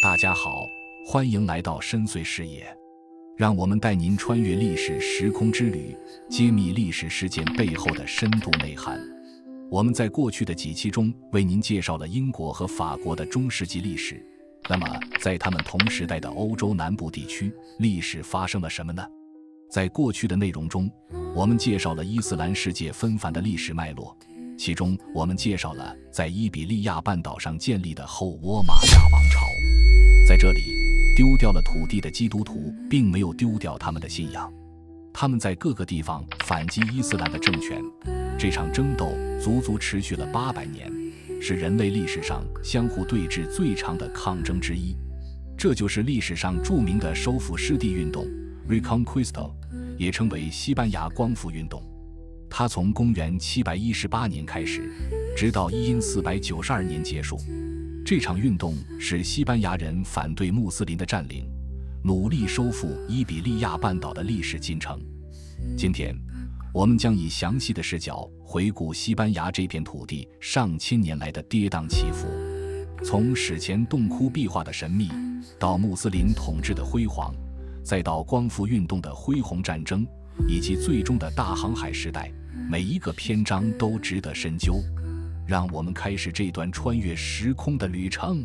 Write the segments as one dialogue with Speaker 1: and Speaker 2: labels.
Speaker 1: 大家好，欢迎来到深邃视野，让我们带您穿越历史时空之旅，揭秘历史事件背后的深度内涵。我们在过去的几期中为您介绍了英国和法国的中世纪历史，那么在他们同时代的欧洲南部地区，历史发生了什么呢？在过去的内容中，我们介绍了伊斯兰世界纷繁的历史脉络，其中我们介绍了在伊比利亚半岛上建立的后倭马亚王朝。在这里，丢掉了土地的基督徒并没有丢掉他们的信仰，他们在各个地方反击伊斯兰的政权。这场争斗足足持续了800年，是人类历史上相互对峙最长的抗争之一。这就是历史上著名的收复失地运动 Reconquista， 也称为西班牙光复运动。它从公元718年开始，直到1492年结束。这场运动是西班牙人反对穆斯林的占领，努力收复伊比利亚半岛的历史进程。今天，我们将以详细的视角回顾西班牙这片土地上千年来的跌宕起伏，从史前洞窟壁画的神秘，到穆斯林统治的辉煌，再到光复运动的恢宏战争，以及最终的大航海时代，每一个篇章都值得深究。让我们开始这段穿越时空的旅程。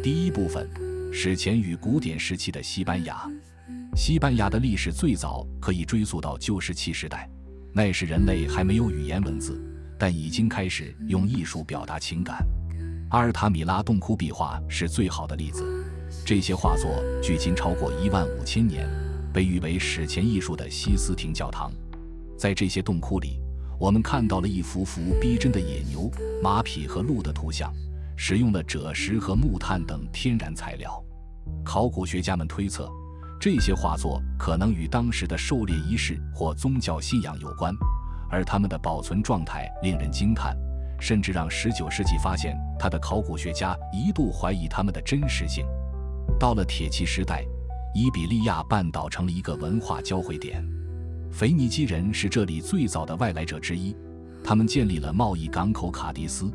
Speaker 1: 第一部分，史前与古典时期的西班牙。西班牙的历史最早可以追溯到旧石器时代，那时人类还没有语言文字，但已经开始用艺术表达情感。阿尔塔米拉洞窟壁画是最好的例子，这些画作距今超过15000年，被誉为史前艺术的西斯廷教堂。在这些洞窟里，我们看到了一幅幅逼真的野牛、马匹和鹿的图像，使用了赭石和木炭等天然材料。考古学家们推测，这些画作可能与当时的狩猎仪式或宗教信仰有关，而它们的保存状态令人惊叹，甚至让19世纪发现它的考古学家一度怀疑它们的真实性。到了铁器时代，伊比利亚半岛成了一个文化交汇点。腓尼基人是这里最早的外来者之一，他们建立了贸易港口卡迪斯，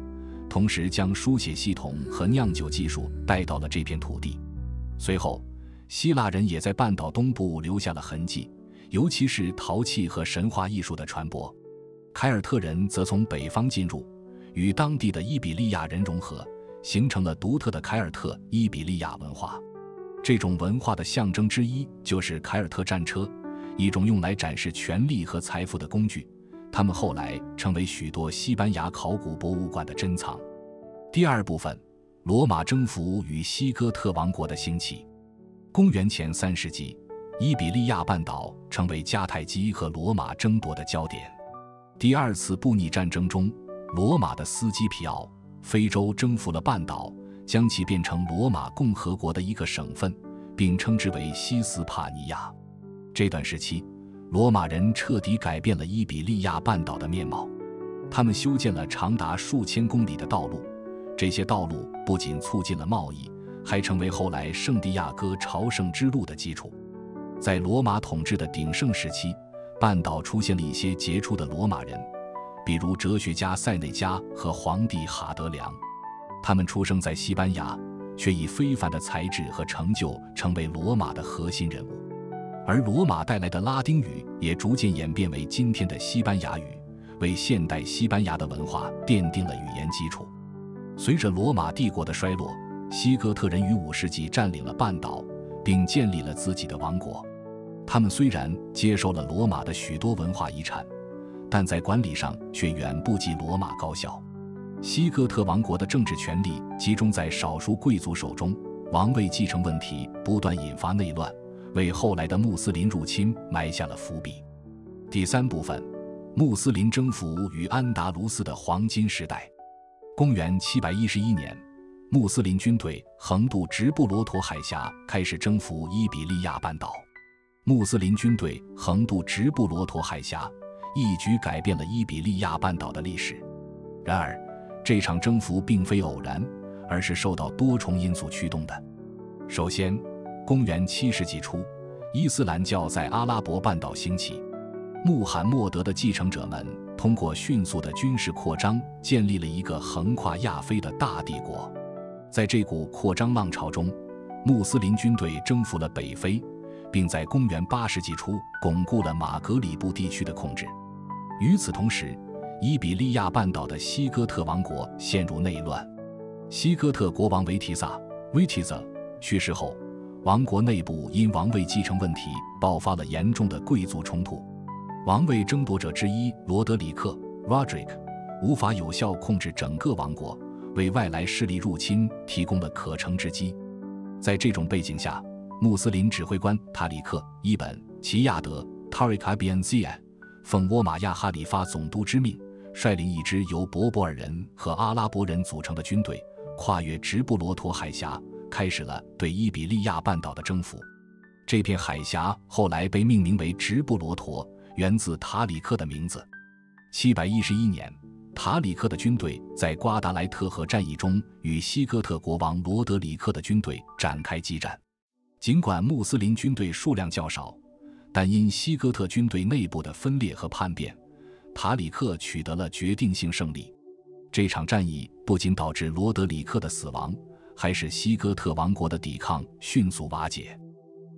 Speaker 1: 同时将书写系统和酿酒技术带到了这片土地。随后，希腊人也在半岛东部留下了痕迹，尤其是陶器和神话艺术的传播。凯尔特人则从北方进入，与当地的伊比利亚人融合，形成了独特的凯尔特伊比利亚文化。这种文化的象征之一就是凯尔特战车，一种用来展示权力和财富的工具，它们后来成为许多西班牙考古博物馆的珍藏。第二部分，罗马征服与西哥特王国的兴起。公元前3世纪，伊比利亚半岛成为迦太基和罗马争夺的焦点。第二次布匿战争中，罗马的斯基皮奥非洲征服了半岛，将其变成罗马共和国的一个省份，并称之为西斯帕尼亚。这段时期，罗马人彻底改变了伊比利亚半岛的面貌。他们修建了长达数千公里的道路，这些道路不仅促进了贸易，还成为后来圣地亚哥朝圣之路的基础。在罗马统治的鼎盛时期，半岛出现了一些杰出的罗马人，比如哲学家塞内加和皇帝哈德良。他们出生在西班牙，却以非凡的才智和成就成为罗马的核心人物。而罗马带来的拉丁语也逐渐演变为今天的西班牙语，为现代西班牙的文化奠定了语言基础。随着罗马帝国的衰落，西哥特人于5世纪占领了半岛，并建立了自己的王国。他们虽然接受了罗马的许多文化遗产，但在管理上却远不及罗马高效。西哥特王国的政治权力集中在少数贵族手中，王位继承问题不断引发内乱，为后来的穆斯林入侵埋下了伏笔。第三部分，穆斯林征服与安达卢斯的黄金时代。公元711年，穆斯林军队横渡直布罗陀海峡，开始征服伊比利亚半岛。穆斯林军队横渡直布罗陀海峡，一举改变了伊比利亚半岛的历史。然而，这场征服并非偶然，而是受到多重因素驱动的。首先，公元7世纪初，伊斯兰教在阿拉伯半岛兴起，穆罕默德的继承者们通过迅速的军事扩张，建立了一个横跨亚非的大帝国。在这股扩张浪潮中，穆斯林军队征服了北非，并在公元8世纪初巩固了马格里布地区的控制。与此同时，伊比利亚半岛的西哥特王国陷入内乱。西哥特国王维提萨 （Witiza） 去世后，王国内部因王位继承问题爆发了严重的贵族冲突。王位争夺者之一罗德里克 （Roderick） 无法有效控制整个王国，为外来势力入侵提供了可乘之机。在这种背景下，穆斯林指挥官塔里克·伊本·齐亚德 （Tariq ibn Ziyad） 奉倭马亚哈里发总督之命，率领一支由博柏尔人和阿拉伯人组成的军队，跨越直布罗陀海峡，开始了对伊比利亚半岛的征服。这片海峡后来被命名为直布罗陀，源自塔里克的名字。711年，塔里克的军队在瓜达莱特河战役中与西哥特国王罗德里克的军队展开激战。尽管穆斯林军队数量较少，但因西哥特军队内部的分裂和叛变，塔里克取得了决定性胜利。这场战役不仅导致罗德里克的死亡，还使西哥特王国的抵抗迅速瓦解。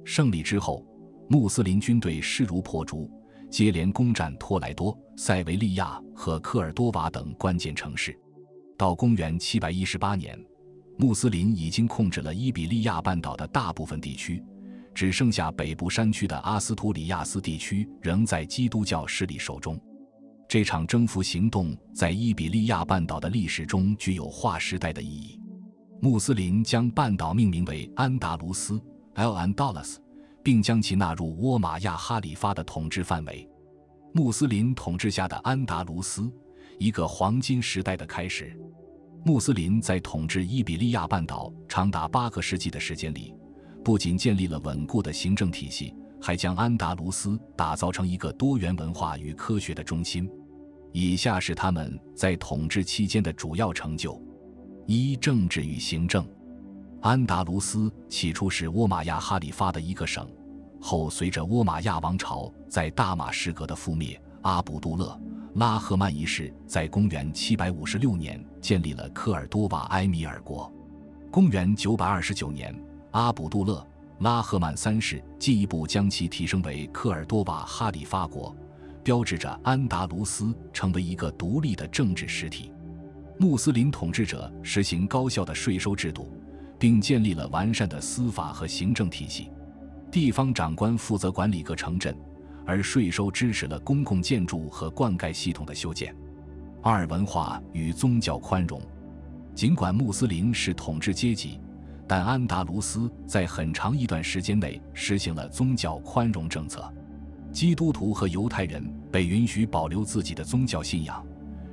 Speaker 1: 胜利之后，穆斯林军队势如破竹，接连攻占托莱多、塞维利亚和科尔多瓦等关键城市。到公元718年，穆斯林已经控制了伊比利亚半岛的大部分地区，只剩下北部山区的阿斯图里亚斯地区仍在基督教势力手中。这场征服行动在伊比利亚半岛的历史中具有划时代的意义。穆斯林将半岛命名为安达卢斯 （Al-Andalus）， 并将其纳入倭马亚哈里发的统治范围。穆斯林统治下的安达卢斯，一个黄金时代的开始。穆斯林在统治伊比利亚半岛长达8个世纪的时间里，不仅建立了稳固的行政体系，还将安达卢斯打造成一个多元文化与科学的中心。以下是他们在统治期间的主要成就：一、政治与行政。安达卢斯起初是倭马亚哈里发的一个省，后随着倭马亚王朝在大马士革的覆灭，阿卜杜勒·拉赫曼一世在公元756年建立了科尔多瓦埃米尔国。公元929年，阿卜杜勒·拉赫曼三世进一步将其提升为科尔多瓦哈里发国，标志着安达卢斯成为一个独立的政治实体。穆斯林统治者实行高效的税收制度，并建立了完善的司法和行政体系。地方长官负责管理各城镇，而税收支持了公共建筑和灌溉系统的修建。二、文化与宗教宽容。尽管穆斯林是统治阶级，但安达卢斯在很长一段时间内实行了宗教宽容政策。基督徒和犹太人被允许保留自己的宗教信仰，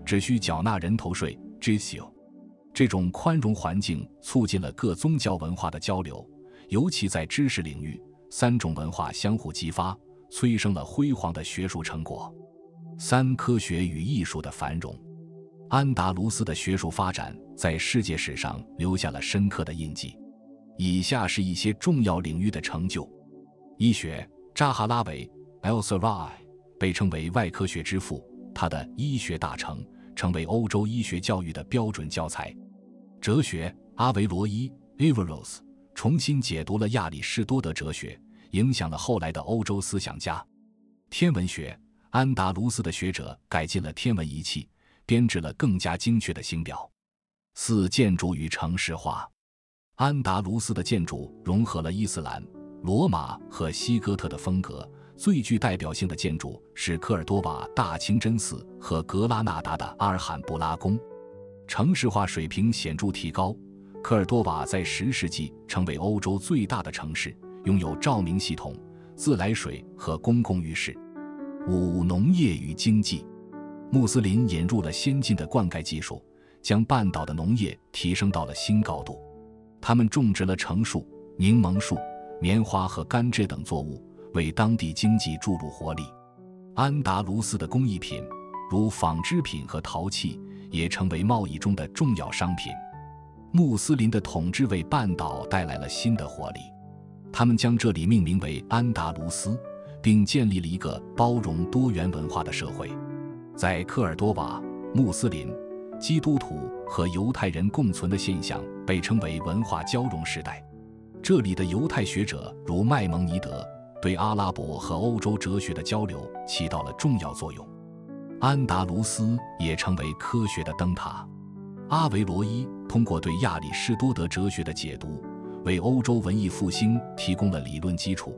Speaker 1: 只需缴纳人头税 （jizya）。这种宽容环境促进了各宗教文化的交流，尤其在知识领域，3种文化相互激发，催生了辉煌的学术成果。三、科学与艺术的繁荣。安达卢斯的学术发展在世界史上留下了深刻的印记。以下是一些重要领域的成就：医学，扎哈拉维 （El-Sarai） 被称为外科学之父，他的《医学大成》成为欧洲医学教育的标准教材。哲学，阿维罗伊 （Averroes） 重新解读了亚里士多德哲学，影响了后来的欧洲思想家。天文学，安达卢斯的学者改进了天文仪器，编制了更加精确的星表。四、建筑与城市化。安达卢斯的建筑融合了伊斯兰、罗马和西哥特的风格，最具代表性的建筑是科尔多瓦大清真寺和格拉纳达的阿尔罕布拉宫。城市化水平显著提高，科尔多瓦在10世纪成为欧洲最大的城市，拥有照明系统、自来水和公共浴室。五、农业与经济。穆斯林引入了先进的灌溉技术，将半岛的农业提升到了新高度。他们种植了橙树、柠檬树、棉花和甘蔗等作物，为当地经济注入活力。安达卢斯的工艺品，如纺织品和陶器，也成为贸易中的重要商品。穆斯林的统治为半岛带来了新的活力，他们将这里命名为安达卢斯，并建立了一个包容多元文化的社会。在科尔多瓦，穆斯林、基督徒和犹太人共存的现象被称为文化交融时代。这里的犹太学者如麦蒙尼德对阿拉伯和欧洲哲学的交流起到了重要作用。安达卢斯也成为科学的灯塔。阿维罗伊通过对亚里士多德哲学的解读，为欧洲文艺复兴提供了理论基础。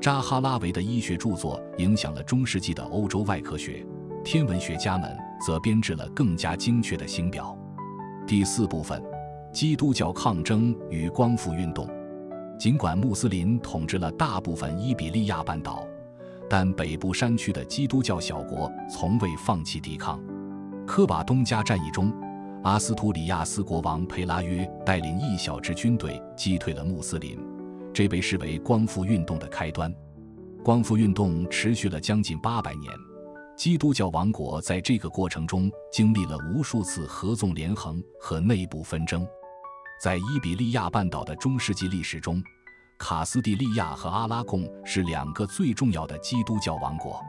Speaker 1: 扎哈拉维的医学著作影响了中世纪的欧洲外科学，天文学家们则编制了更加精确的星表。第4部分，基督教抗争与光复运动。尽管穆斯林统治了大部分伊比利亚半岛，但北部山区的基督教小国从未放弃抵抗。科瓦东加战役中，阿斯图里亚斯国王佩拉约带领一小支军队击退了穆斯林，这被视为光复运动的开端。光复运动持续了将近800年，基督教王国在这个过程中经历了无数次合纵连横和内部纷争。在伊比利亚半岛的中世纪历史中，卡斯蒂利亚和阿拉贡是2个最重要的基督教王国，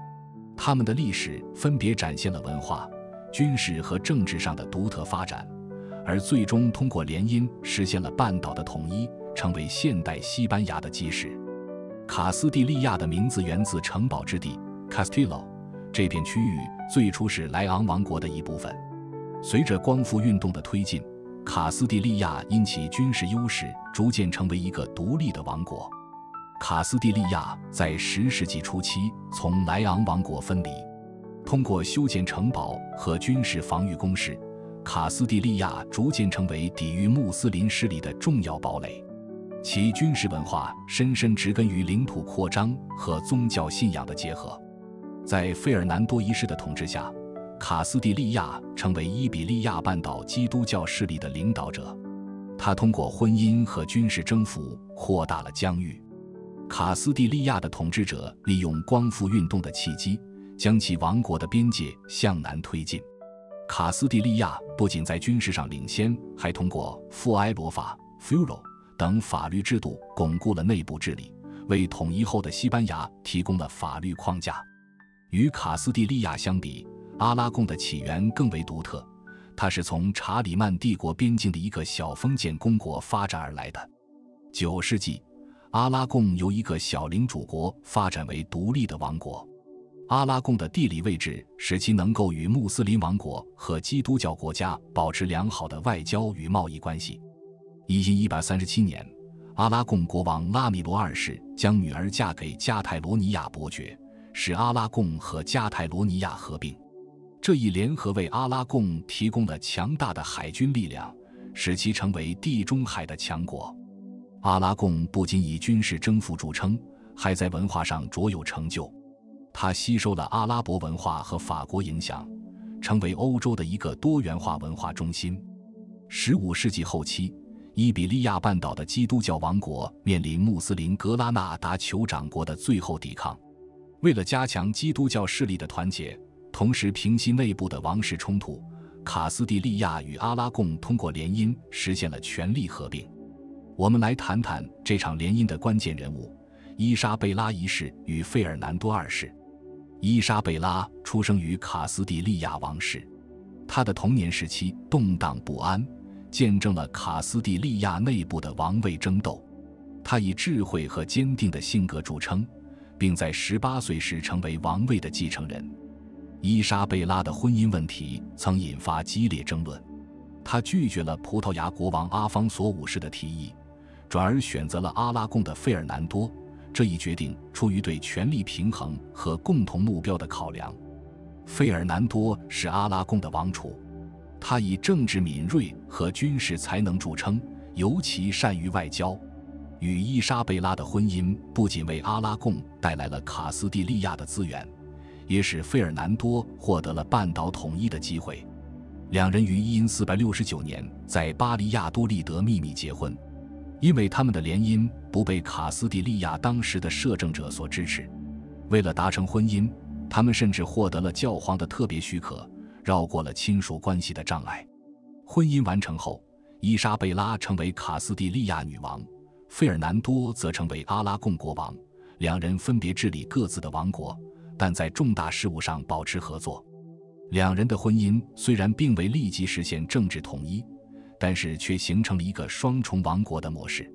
Speaker 1: 他们的历史分别展现了文化、军事和政治上的独特发展，而最终通过联姻实现了半岛的统一，成为现代西班牙的基石。卡斯蒂利亚的名字源自城堡之地 Castillo， 这片区域最初是莱昂王国的一部分。随着光复运动的推进，卡斯蒂利亚因其军事优势逐渐成为一个独立的王国。卡斯蒂利亚在10世纪初期从莱昂王国分离，通过修建城堡和军事防御工事，卡斯蒂利亚逐渐成为抵御穆斯林势力的重要堡垒。其军事文化深深植根于领土扩张和宗教信仰的结合。在费尔南多一世的统治下，卡斯蒂利亚成为伊比利亚半岛基督教势力的领导者。他通过婚姻和军事征服扩大了疆域。卡斯蒂利亚的统治者利用光复运动的契机，将其王国的边界向南推进。卡斯蒂利亚不仅在军事上领先，还通过富埃罗法 （Furo） 等法律制度巩固了内部治理，为统一后的西班牙提供了法律框架。与卡斯蒂利亚相比，阿拉贡的起源更为独特，它是从查理曼帝国边境的一个小封建公国发展而来的。9世纪，阿拉贡由一个小领主国发展为独立的王国。阿拉贡的地理位置使其能够与穆斯林王国和基督教国家保持良好的外交与贸易关系。1137年，阿拉贡国王拉米罗二世将女儿嫁给加泰罗尼亚伯爵，使阿拉贡和加泰罗尼亚合并。这一联合为阿拉贡提供了强大的海军力量，使其成为地中海的强国。阿拉贡不仅以军事征服著称，还在文化上卓有成就。它吸收了阿拉伯文化和法国影响，成为欧洲的一个多元化文化中心。15世纪后期，伊比利亚半岛的基督教王国面临穆斯林格拉纳达酋长国的最后抵抗。为了加强基督教势力的团结，同时平息内部的王室冲突，卡斯蒂利亚与阿拉贡通过联姻实现了权力合并。我们来谈谈这场联姻的关键人物伊莎贝拉一世与费尔南多二世。伊莎贝拉出生于卡斯蒂利亚王室，她的童年时期动荡不安，见证了卡斯蒂利亚内部的王位争斗。她以智慧和坚定的性格著称，并在18岁时成为王位的继承人。伊莎贝拉的婚姻问题曾引发激烈争论，她拒绝了葡萄牙国王阿方索五世的提议，转而选择了阿拉贡的费尔南多。这一决定出于对权力平衡和共同目标的考量。费尔南多是阿拉贡的王储，他以政治敏锐和军事才能著称，尤其善于外交。与伊莎贝拉的婚姻不仅为阿拉贡带来了卡斯蒂利亚的资源，也使费尔南多获得了半岛统一的机会。两人于1469年在巴黎亚多利德秘密结婚。因为他们的联姻不被卡斯蒂利亚当时的摄政者所支持，为了达成婚姻，他们甚至获得了教皇的特别许可，绕过了亲属关系的障碍。婚姻完成后，伊莎贝拉成为卡斯蒂利亚女王，费尔南多则成为阿拉贡国王，两人分别治理各自的王国，但在重大事务上保持合作。两人的婚姻虽然并未立即实现政治统一，但是却形成了一个双重王国的模式。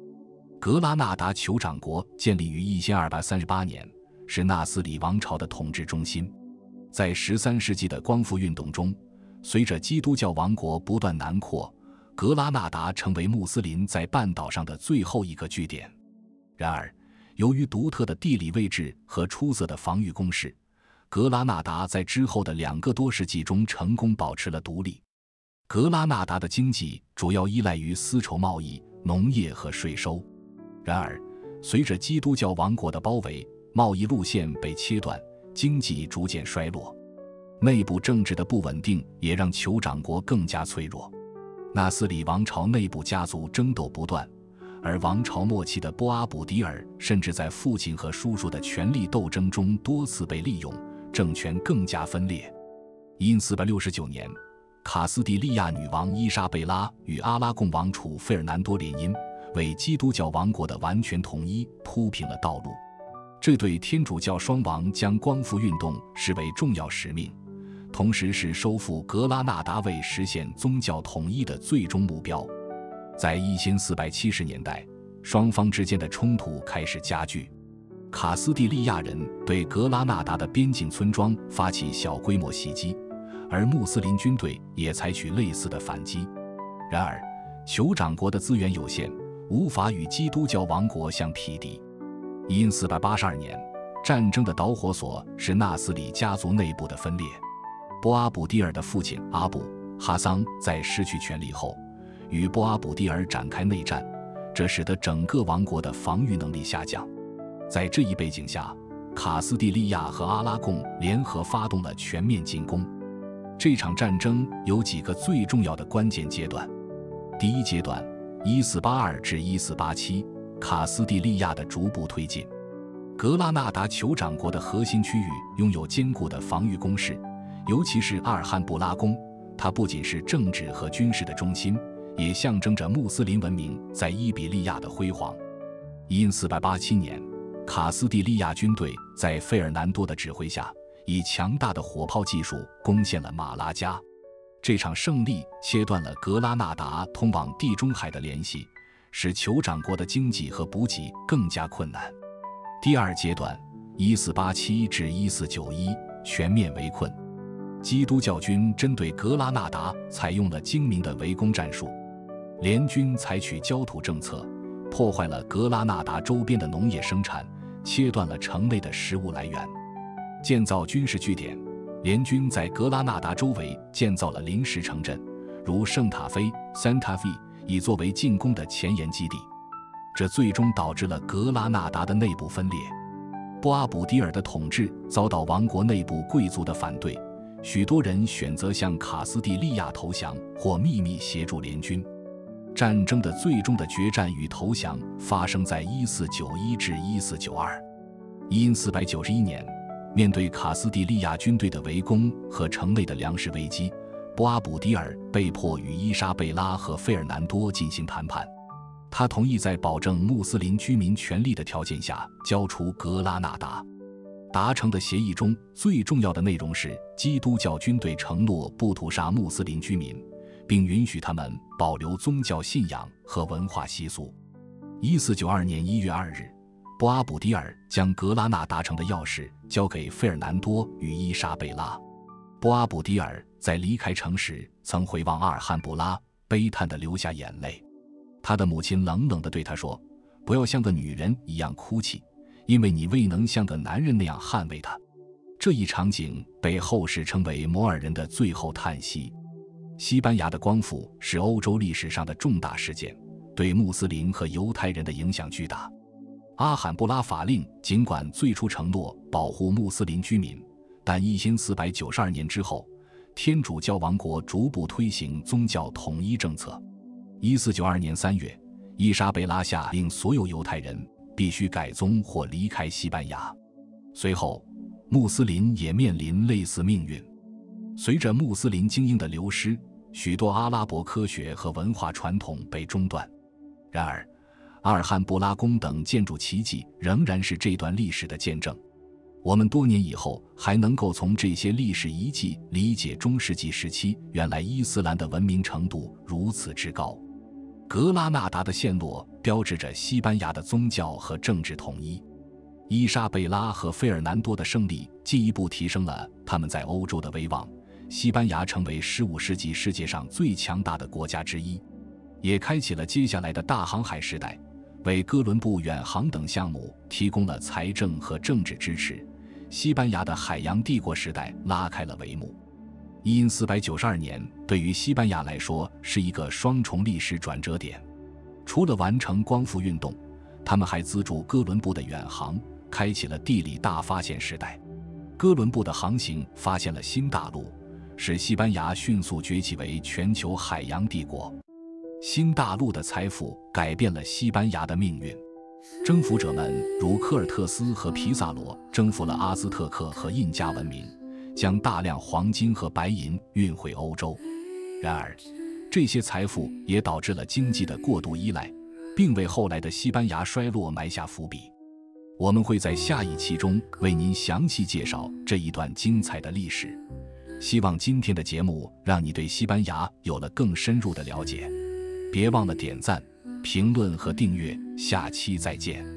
Speaker 1: 格拉纳达酋长国建立于1238年，是纳斯里王朝的统治中心。在13世纪的光复运动中，随着基督教王国不断南扩，格拉纳达成为穆斯林在半岛上的最后一个据点。然而，由于独特的地理位置和出色的防御工事，格拉纳达在之后的2个多世纪中成功保持了独立。格拉纳达的经济主要依赖于丝绸贸易、农业和税收。然而，随着基督教王国的包围，贸易路线被切断，经济逐渐衰落。内部政治的不稳定也让酋长国更加脆弱。纳斯里王朝内部家族争斗不断，而王朝末期的波阿卜迪尔甚至在父亲和叔叔的权力斗争中多次被利用，政权更加分裂。因469年，卡斯蒂利亚女王伊莎贝拉与阿拉贡王储费尔南多联姻，为基督教王国的完全统一铺平了道路。这对天主教双王将光复运动视为重要使命，同时是收复格拉纳达为实现宗教统一的最终目标。在1470年代，双方之间的冲突开始加剧。卡斯蒂利亚人对格拉纳达的边境村庄发起小规模袭击，而穆斯林军队也采取类似的反击。然而，酋长国的资源有限，无法与基督教王国相匹敌。因482年，战争的导火索是纳斯里家族内部的分裂。波阿卜迪尔的父亲阿布哈桑在失去权力后，与波阿卜迪尔展开内战，这使得整个王国的防御能力下降。在这一背景下，卡斯蒂利亚和阿拉贡联合发动了全面进攻。这场战争有几个最重要的关键阶段。第一阶段，1482至1487，卡斯蒂利亚的逐步推进。格拉纳达酋长国的核心区域拥有坚固的防御工事，尤其是阿尔汉布拉宫，它不仅是政治和军事的中心，也象征着穆斯林文明在伊比利亚的辉煌。因487年，卡斯蒂利亚军队在费尔南多的指挥下，以强大的火炮技术攻陷了马拉加。这场胜利切断了格拉纳达通往地中海的联系，使酋长国的经济和补给更加困难。第二阶段，1487至1491，全面围困。基督教军针对格拉纳达采用了精明的围攻战术，联军采取焦土政策，破坏了格拉纳达周边的农业生产，切断了城内的食物来源。建造军事据点，联军在格拉纳达周围建造了临时城镇，如圣塔菲 （Santa Fe），以作为进攻的前沿基地。这最终导致了格拉纳达的内部分裂。波阿卜迪尔的统治遭到王国内部贵族的反对，许多人选择向卡斯蒂利亚投降或秘密协助联军。战争的最终的决战与投降发生在1491至1492。因491年，面对卡斯蒂利亚军队的围攻和城内的粮食危机，波阿卜迪尔被迫与伊莎贝拉和费尔南多进行谈判。他同意在保证穆斯林居民权利的条件下交出格拉纳达。达成的协议中最重要的内容是，基督教军队承诺不屠杀穆斯林居民，并允许他们保留宗教信仰和文化习俗。1492年1月2日，波阿卜迪尔将格拉纳达城的钥匙交给费尔南多与伊莎贝拉。波阿卜迪尔在离开城时曾回望阿尔汉布拉，悲叹地流下眼泪。他的母亲冷冷地对他说：“不要像个女人一样哭泣，因为你未能像个男人那样捍卫他。”这一场景被后世称为摩尔人的最后叹息。西班牙的光复是欧洲历史上的重大事件，对穆斯林和犹太人的影响巨大。阿罕布拉法令尽管最初承诺保护穆斯林居民，但1492年之后，天主教王国逐步推行宗教统一政策。1492年3月，伊莎贝拉下令所有犹太人必须改宗或离开西班牙。随后，穆斯林也面临类似命运。随着穆斯林精英的流失，许多阿拉伯科学和文化传统被中断。然而，阿尔汉布拉宫等建筑奇迹仍然是这段历史的见证。我们多年以后还能够从这些历史遗迹理解中世纪时期原来伊斯兰的文明程度如此之高。格拉纳达的陷落标志着西班牙的宗教和政治统一。伊莎贝拉和费尔南多的胜利进一步提升了他们在欧洲的威望，西班牙成为15世纪世界上最强大的国家之一，也开启了接下来的大航海时代，为哥伦布远航等项目提供了财政和政治支持。西班牙的海洋帝国时代拉开了帷幕。因492年对于西班牙来说是一个双重历史转折点，除了完成光复运动，他们还资助哥伦布的远航，开启了地理大发现时代。哥伦布的航行发现了新大陆，使西班牙迅速崛起为全球海洋帝国。新大陆的财富改变了西班牙的命运。征服者们如科尔特斯和皮萨罗征服了阿兹特克和印加文明，将大量黄金和白银运回欧洲。然而，这些财富也导致了经济的过度依赖，并为后来的西班牙衰落埋下伏笔。我们会在下一期中为您详细介绍这一段精彩的历史。希望今天的节目让你对西班牙有了更深入的了解。别忘了点赞、评论和订阅，下期再见。